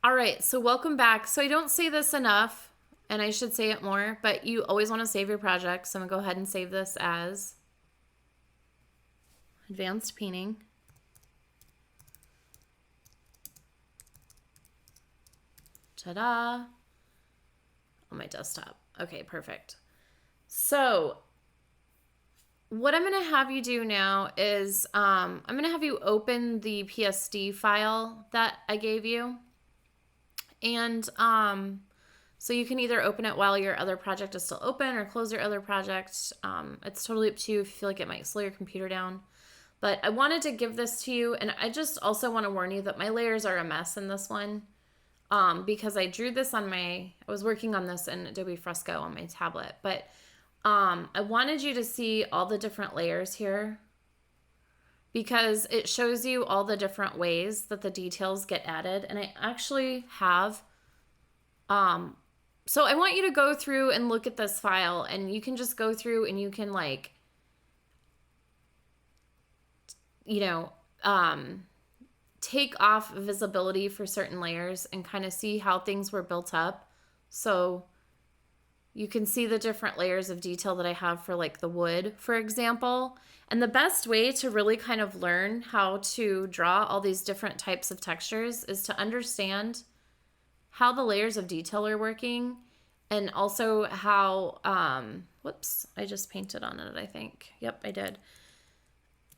All right, so welcome back. So I don't say this enough, and I should say it more, but you always want to save your project. So I'm going to go ahead and save this as advanced painting. Ta-da! On my desktop. Okay, perfect. So what I'm going to have you do now is I'm going to have you open the PSD file that I gave you. And so you can either open it while your other project is still open or close your other project. It's totally up to you if you feel like it might slow your computer down. But I wanted to give this to you, and I just also want to warn you that my layers are a mess in this one. Because I drew this on I was working on this in Adobe Fresco on my tablet, but I wanted you to see all the different layers here because it shows you all the different ways that the details get added. And I actually have, so I want you to go through and look at this file, and you can just go through and you can take off visibility for certain layers and kind of see how things were built up. So you can see the different layers of detail that I have for like the wood, for example. And the best way to really kind of learn how to draw all these different types of textures is to understand how the layers of detail are working, and also how, whoops, I just painted on it, I think. Yep, I did.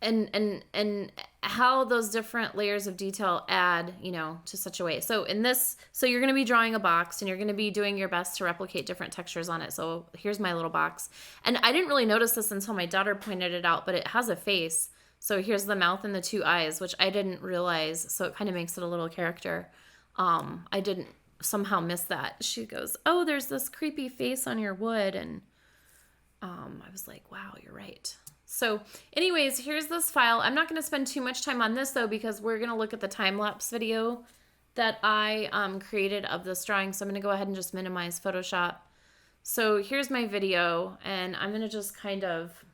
And how those different layers of detail add, to such a way. So so you're going to be drawing a box, and you're going to be doing your best to replicate different textures on it. So here's my little box. And I didn't really notice this until my daughter pointed it out, but it has a face. So here's the mouth and the two eyes, which I didn't realize. So it kind of makes it a little character. I didn't somehow miss that. She goes, "Oh, there's this creepy face on your wood." And I was like, wow, you're right. So anyways, here's this file. I'm not going to spend too much time on this, though, because we're going to look at the time-lapse video that I created of this drawing. So I'm going to go ahead and just minimize Photoshop. So here's my video, and I'm going to just kind of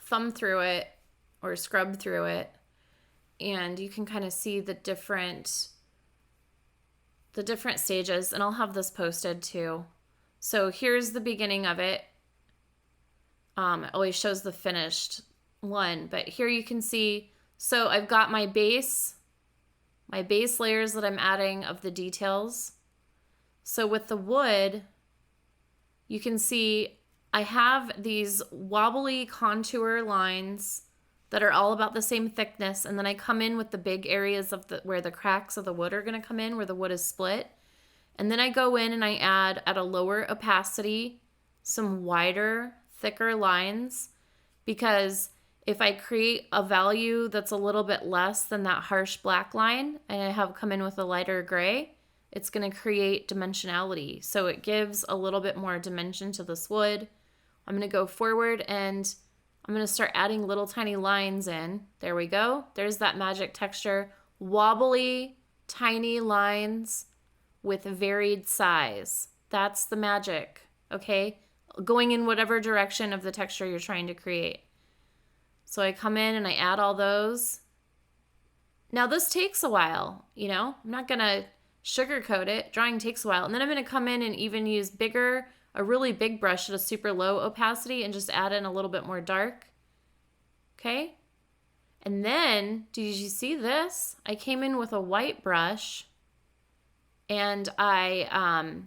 thumb through it or scrub through it, and you can kind of see the different stages, and I'll have this posted too. So here's the beginning of it. It always shows the finished one, but here you can see, so I've got my base layers that I'm adding of the details. So with the wood, you can see I have these wobbly contour lines that are all about the same thickness, and then I come in with the big areas of where the cracks of the wood are going to come in, where the wood is split. And then I go in and I add, at a lower opacity, some wider, thicker lines, because if I create a value that's a little bit less than that harsh black line, and I have come in with a lighter gray, it's going to create dimensionality. So it gives a little bit more dimension to this wood. I'm going to go forward and I'm going to start adding little tiny lines in. There we go. There's that magic texture. Wobbly, tiny lines with varied size. That's the magic, okay? Going in whatever direction of the texture you're trying to create. So I come in and I add all those. Now this takes a while, I'm not going to sugarcoat it. Drawing takes a while. And then I'm going to come in and even use a really big brush at a super low opacity and just add in a little bit more dark. Okay? And then, did you see this? I came in with a white brush and I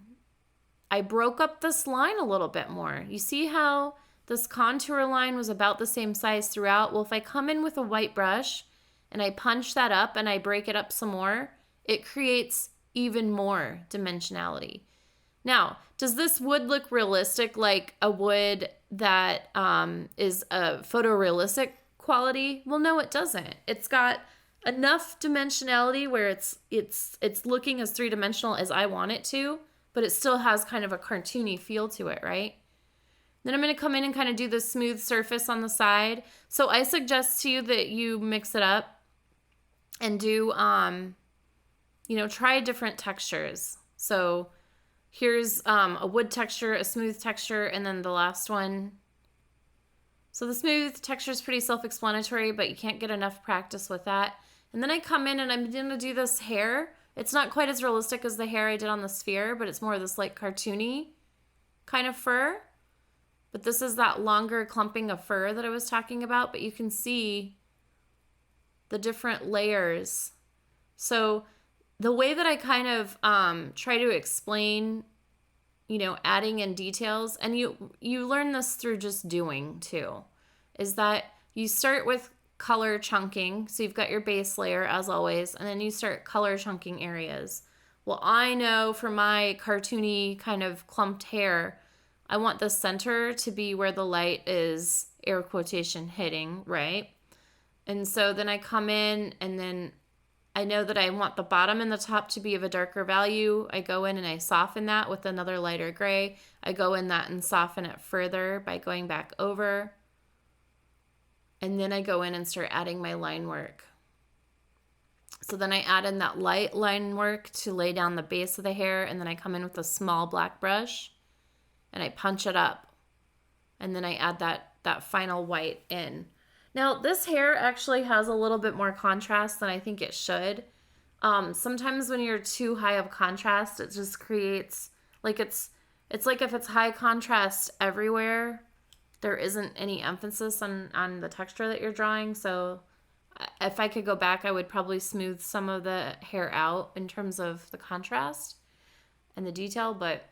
broke up this line a little bit more. You see how this contour line was about the same size throughout? Well, if I come in with a white brush and I punch that up and I break it up some more, it creates even more dimensionality. Now, does this wood look realistic, like a wood that is a photorealistic quality? Well, no, it doesn't. It's got enough dimensionality where it's looking as three-dimensional as I want it to, but it still has kind of a cartoony feel to it, right? Then I'm going to come in and kind of do the smooth surface on the side. So I suggest to you that you mix it up and do, try different textures. So here's a wood texture, a smooth texture, and then the last one. So the smooth texture is pretty self-explanatory, but you can't get enough practice with that. And then I come in and I'm going to do this hair It's not quite as realistic as the hair I did on the sphere, but it's more this like cartoony kind of fur. But this is that longer clumping of fur that I was talking about, but you can see the different layers. So the way that I kind of try to explain, you know, adding in details, and you learn this through just doing too, is that you start with color chunking. So you've got your base layer as always, and then you start color chunking areas. Well, I know for my cartoony kind of clumped hair, I want the center to be where the light is, air quotation, hitting, right? And so then I come in, and then I know that I want the bottom and the top to be of a darker value. I go in and I soften that with another lighter gray. I go in that and soften it further by going back over. And then I go in and start adding my line work. So then I add in that light line work to lay down the base of the hair, and then I come in with a small black brush and I punch it up. And then I add that final white in. Now, this hair actually has a little bit more contrast than I think it should. Sometimes when you're too high of contrast, it just creates, like it's like if it's high contrast everywhere, there isn't any emphasis on the texture that you're drawing. So if I could go back, I would probably smooth some of the hair out in terms of the contrast and the detail. But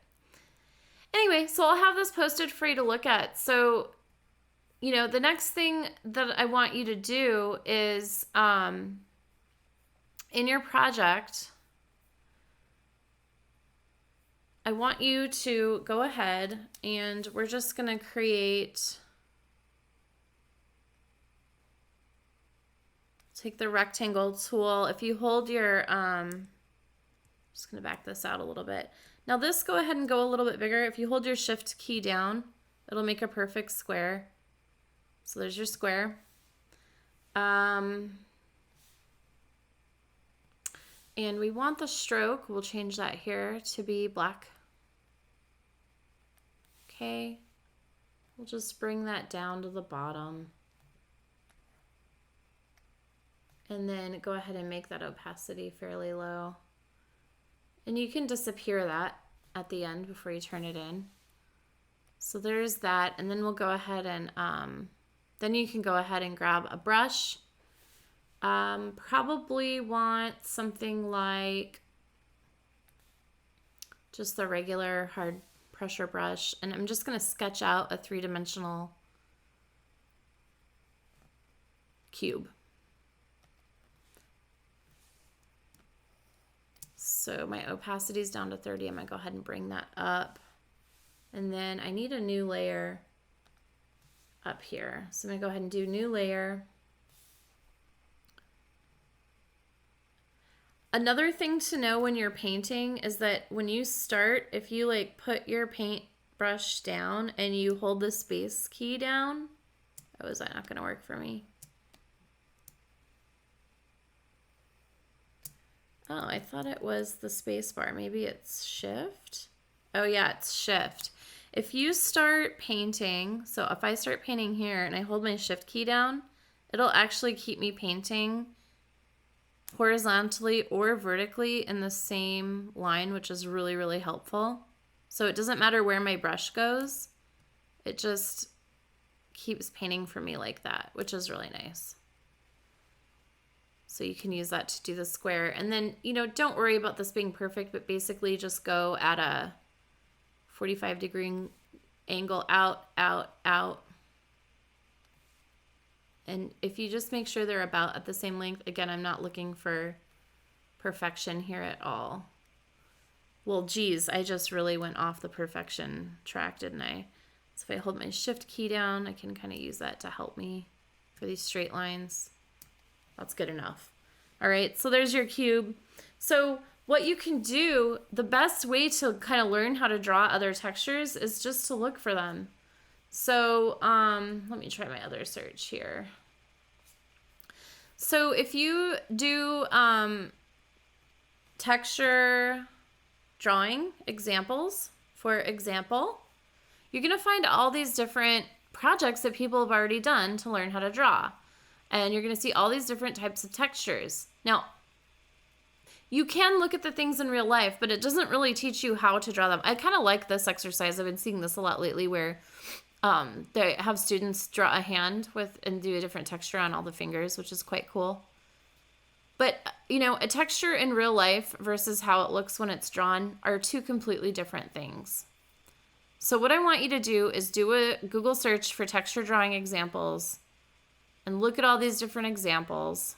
anyway, so I'll have this posted for you to look at. So, you know, the next thing that I want you to do is in your project, I want you to go ahead and we're just going to create, take the rectangle tool. If you hold your, just going to back this out a little bit. Now this, go ahead and go a little bit bigger. If you hold your shift key down, it'll make a perfect square. So there's your square. And we want the stroke, we'll change that here to be black. Okay, we'll just bring that down to the bottom. And then go ahead and make that opacity fairly low. And you can disappear that at the end before you turn it in. So there's that, and then we'll go ahead and, then you can go ahead and grab a brush. Probably want something like just the regular hard pressure brush, and I'm just going to sketch out a 3-dimensional cube. So my opacity is down to 30. I'm going to go ahead and bring that up. And then I need a new layer up here. So I'm going to go ahead and do new layer. Another thing to know when you're painting is that when you start, if you like put your paint brush down and you hold the space key down, oh, is that not going to work for me? Oh, I thought it was the space bar. Maybe it's shift. Oh yeah, it's shift. If you start painting, so if I start painting here and I hold my shift key down, it'll actually keep me painting horizontally or vertically in the same line, which is really, really helpful. So it doesn't matter where my brush goes. It just keeps painting for me like that, which is really nice. So you can use that to do the square. And then, you know, don't worry about this being perfect, but basically just go at a 45-degree angle out, out, out. And if you just make sure they're about at the same length, again, I'm not looking for perfection here at all. Well, geez, I just really went off the perfection track, didn't I? So if I hold my shift key down, I can kind of use that to help me for these straight lines. That's good enough. All right, so there's your cube. So what you can do, the best way to kind of learn how to draw other textures is just to look for them. So let me try my other search here. So if you do texture drawing examples, for example, you're going to find all these different projects that people have already done to learn how to draw. And you're going to see all these different types of textures. Now, you can look at the things in real life, but it doesn't really teach you how to draw them. I kind of like this exercise. I've been seeing this a lot lately where they have students draw a hand and do a different texture on all the fingers, which is quite cool. But, a texture in real life versus how it looks when it's drawn are two completely different things. So what I want you to do is do a Google search for texture drawing examples and look at all these different examples.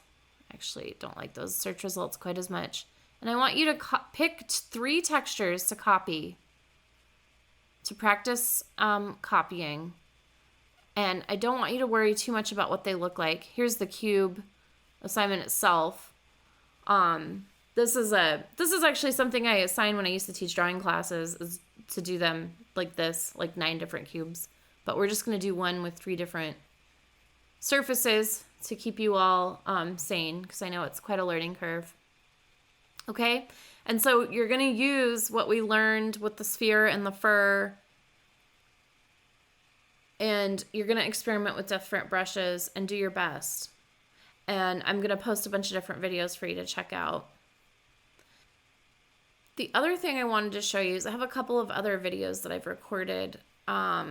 Actually, don't like those search results quite as much. And I want you to pick 3 textures to copy, to practice copying. And I don't want you to worry too much about what they look like. Here's the cube assignment itself. This is actually something I assign when I used to teach drawing classes, is to do them like this, like 9 different cubes. But we're just going to do one with 3 different surfaces to keep you all sane, because I know it's quite a learning curve. Okay? And so you're going to use what we learned with the sphere and the fur, and you're going to experiment with different brushes and do your best. And I'm going to post a bunch of different videos for you to check out. The other thing I wanted to show you is I have a couple of other videos that I've recorded. Let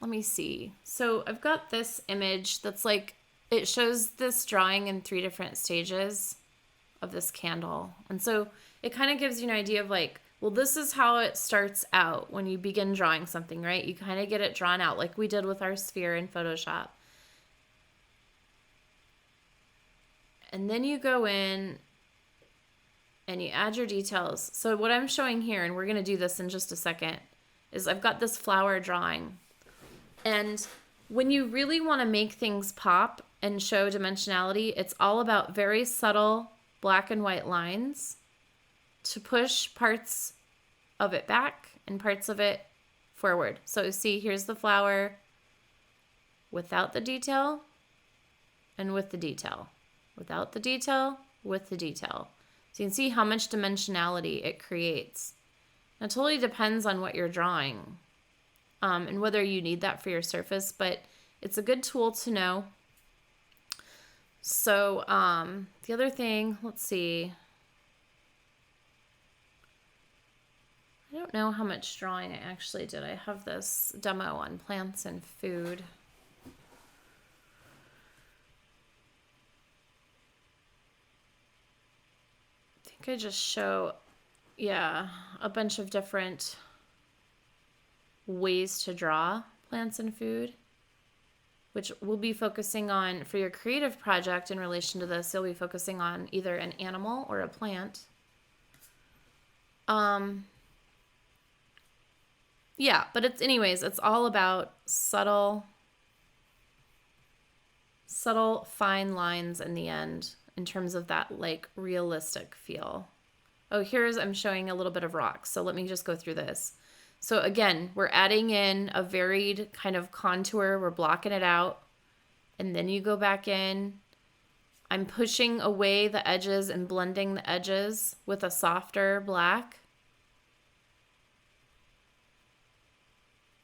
me see. So I've got this image that's like, it shows this drawing in 3 different stages of this candle. And so it kind of gives you an idea of like, well, this is how it starts out when you begin drawing something, right? You kind of get it drawn out like we did with our sphere in Photoshop. And then you go in and you add your details. So what I'm showing here, and we're going to do this in just a second, is I've got this flower drawing. And when you really want to make things pop and show dimensionality, it's all about very subtle black and white lines to push parts of it back and parts of it forward. So see, here's the flower without the detail and with the detail. Without the detail, with the detail. So you can see how much dimensionality it creates. It totally depends on what you're drawing and whether you need that for your surface, but it's a good tool to know. So the other thing, let's see. I don't know how much drawing I actually did. I have this demo on plants and food. I just show, a bunch of different ways to draw plants and food, which we'll be focusing on for your creative project. In relation to this, you'll be focusing on either an animal or a plant. But it's all about subtle fine lines in the end, in terms of that like realistic feel. Oh, I'm showing a little bit of rocks. So let me just go through this. So again, we're adding in a varied kind of contour. We're blocking it out. And then you go back in. I'm pushing away the edges and blending the edges with a softer black.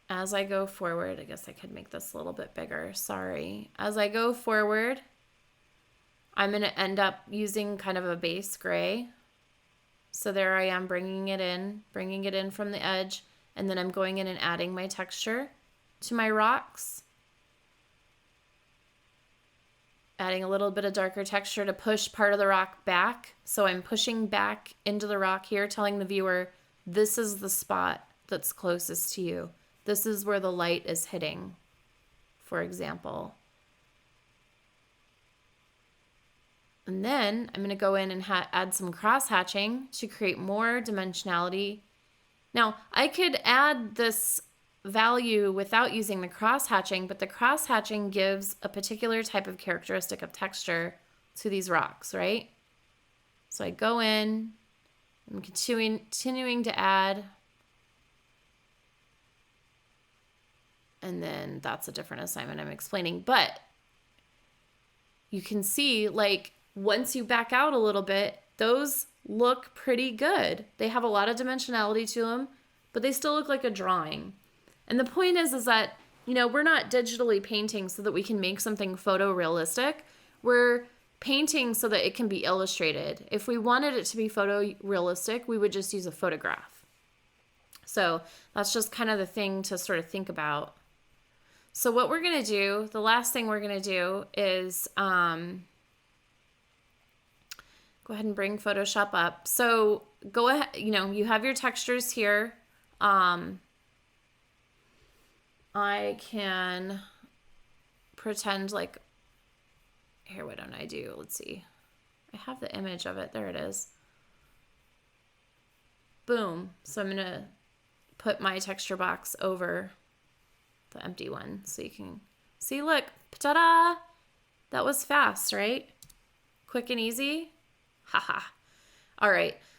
As I go forward, I guess I could make this a little bit bigger. Sorry. As I go forward, I'm going to end up using kind of a base gray. So there I am bringing it in from the edge, and then I'm going in and adding my texture to my rocks. Adding a little bit of darker texture to push part of the rock back. So I'm pushing back into the rock here, telling the viewer, this is the spot that's closest to you. This is where the light is hitting, for example. And then I'm going to go in and add some cross-hatching to create more dimensionality. Now, I could add this value without using the cross-hatching, but the cross-hatching gives a particular type of characteristic of texture to these rocks, right? So I go in, I'm continuing to add, and then that's a different assignment I'm explaining. But you can see, like, once you back out a little bit, those look pretty good. They have a lot of dimensionality to them, but they still look like a drawing. And the point is that, we're not digitally painting so that we can make something photorealistic. We're painting so that it can be illustrated. If we wanted it to be photorealistic, we would just use a photograph. So that's just kind of the thing to sort of think about. So what we're going to do, the last thing we're going to do is go ahead and bring Photoshop up. So go ahead, you have your textures here. I can pretend like, here, what don't I do? Let's see. I have the image of it. There it is. Boom. So I'm going to put my texture box over the empty one so you can see, look, ta-da! That was fast, right? Quick and easy. Haha. All right.